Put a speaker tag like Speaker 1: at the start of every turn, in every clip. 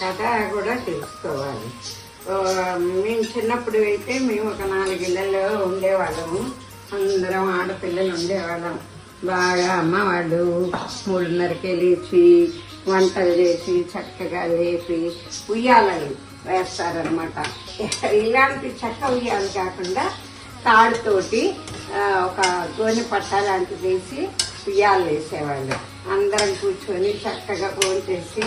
Speaker 1: కథ కూడా తెలుసుకోవాలి. మేము చిన్నప్పుడు అయితే మేము ఒక 4 ఇళ్లలో ఉండేవాళ్ళము. అందరం ఆడపిల్లలు ఉండేవాళ్ళం. బాగా అమ్మ వాళ్ళు 3:30కే లేచి వంటలు చేసి చక్కగా లేపి ఉయ్యాలలు వేస్తారనమాట. ఇలాంటి చెక్క ఉయ్యాలు కాకుండా తాడుతోటి ఒక గోనె పట్ట లాంటిది వేసి ఉయ్యాలు వేసేవాళ్ళు. అందరం కూర్చొని చక్కగా భోంచేసి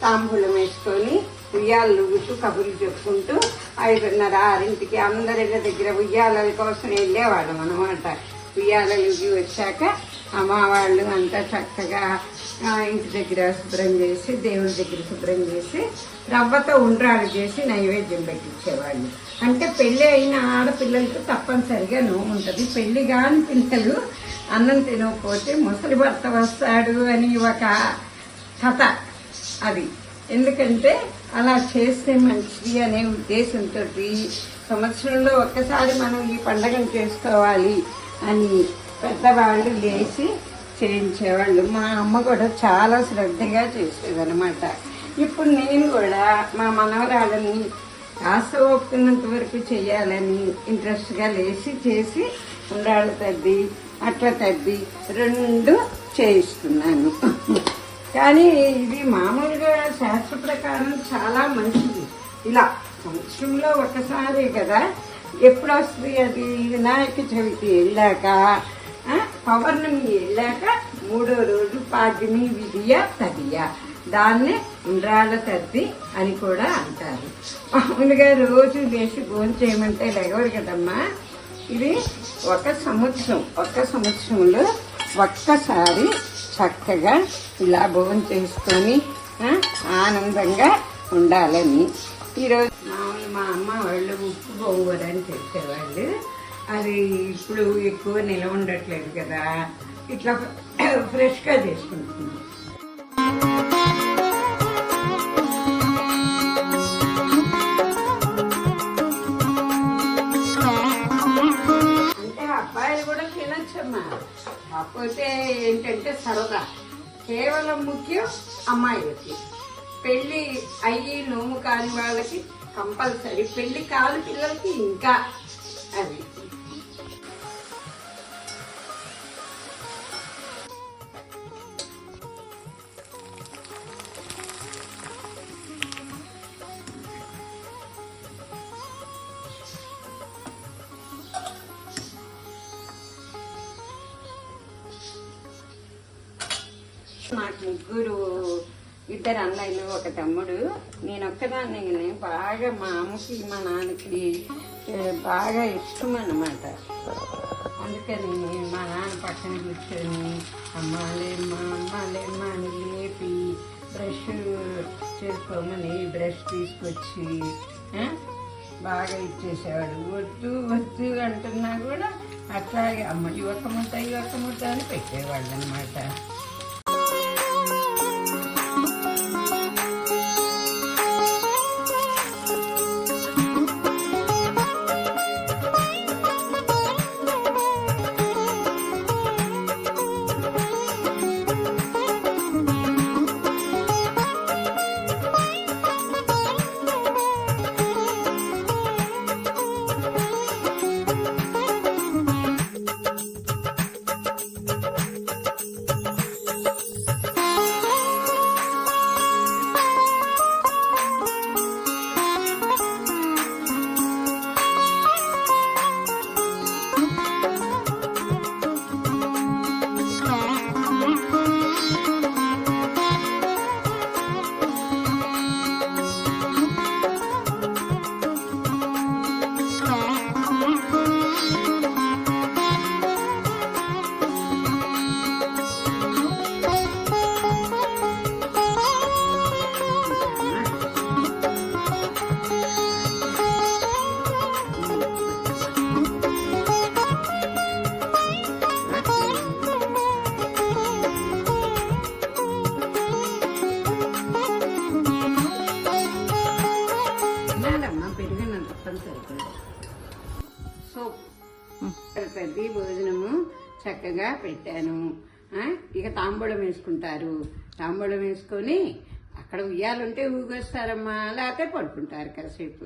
Speaker 1: తాంబూలం వేసుకొని ఉయ్యాలు ఊగుతూ కబుర్లు చెప్పుకుంటూ 5:30, 6ంటికి అందరి దగ్గర ఉయ్యాలల కోసం వెళ్ళేవాళ్ళం అనమాట. ఉయ్యాలలు వచ్చాక అమ్మ వాళ్ళు అంతా చక్కగా ఇంటి దగ్గర శుభ్రం చేసి దేవుడి దగ్గర శుభ్రం చేసి రవ్వతో ఉండ్రాలు చేసి నైవేద్యం పెట్టించేవాళ్ళు. అంటే పెళ్ళి అయిన ఆడపిల్లలకి తప్పనిసరిగా నోము ఉంటుంది. పెళ్లి కాని పిల్లలు అన్నం తినకపోతే ముసలి భర్త వస్తాడు అని ఒక కథ అది. ఎందుకంటే అలా చేస్తే మంచిది అనే ఉద్దేశంతో సంవత్సరంలో ఒక్కసారి మనం ఈ పండుగను చేసుకోవాలి అని పెద్దవాళ్ళు లేచి చేయించేవాళ్ళు. మా అమ్మ కూడా చాలా శ్రద్ధగా చేసేదనమాట. ఇప్పుడు నేను కూడా మా మనవరాలని ఆశ ఒప్పుకున్నంత వరకు చెయ్యాలని ఇంట్రెస్ట్గా లేచి చేసి ఉండాలి తద్ది అట్లా తద్ది 2 చేయిస్తున్నాను. కానీ ఇది మామూలుగా శాస్త్ర ప్రకారం చాలా మంచిది. ఇలా సంవత్సరంలో ఒకసారి కదా, ఎప్పుడు వస్తుంది అది? వినాయక చవితి వెళ్ళాక, పౌర్ణమి వెళ్ళాక 3వ రోజు పాడ్యమి విధియ తదియ, దాన్నే ఉండ్రాళ్ళ తద్ది అని కూడా అంటారు. మామూలుగా రోజు లేచి భోంచేయమంటే లేవరు కదమ్మా. ఇది ఒక సంవత్సరంలో ఒక్కసారి చక్కగా ఇలా భోజనం చేసుకొని ఆనందంగా ఉండాలని. ఈరోజు మామూలు మా అమ్మ వాళ్ళు ఉప్పు గోంగూర అని చేసేవాళ్ళు. అది ఇప్పుడు ఎక్కువ నిలవ ఉండట్లేదు కదా, ఇట్లా ఫ్రెష్గా చేసుకుంటున్నాం. అంటే అబ్బాయిలు కూడా తినచ్చమ్మా, కాకపోతే ఏంటంటే సరదా. కేవలం ముఖ్యం అమ్మాయిలకి. పెళ్లి అయ్యి నోము కాని వాళ్ళకి కంపల్సరీ, పెళ్లి కాని పిల్లలకి ఇంకా అది. నాకు 2 అన్నయ్యలు 1 తమ్ముడు. నేను ఒక్కదాన్ని. బాగా మా అమ్మకి మా నాన్నకి బాగా ఇష్టం అన్నమాట. అందుకని మా నాన్న పక్కన కూర్చొని అమ్మాలేమ్మా అని లేపి బ్రష్ చేసుకోమని బ్రష్ తీసుకొచ్చి బాగా ఇచ్చేసేవాడు. వద్దు అంటున్నా కూడా అట్లాగే అమ్మ ఒక ముద్ద అని పెట్టేవాళ్ళు అనమాట. పెద్ద భోజనము చక్కగా పెట్టాను. ఇక తాంబూలం వేసుకుంటారు. తాంబూలం వేసుకొని అక్కడ ఉయ్యాలుంటే ఊగొస్తారమ్మా, లేకపోతే పడుకుంటారు కాసేపు.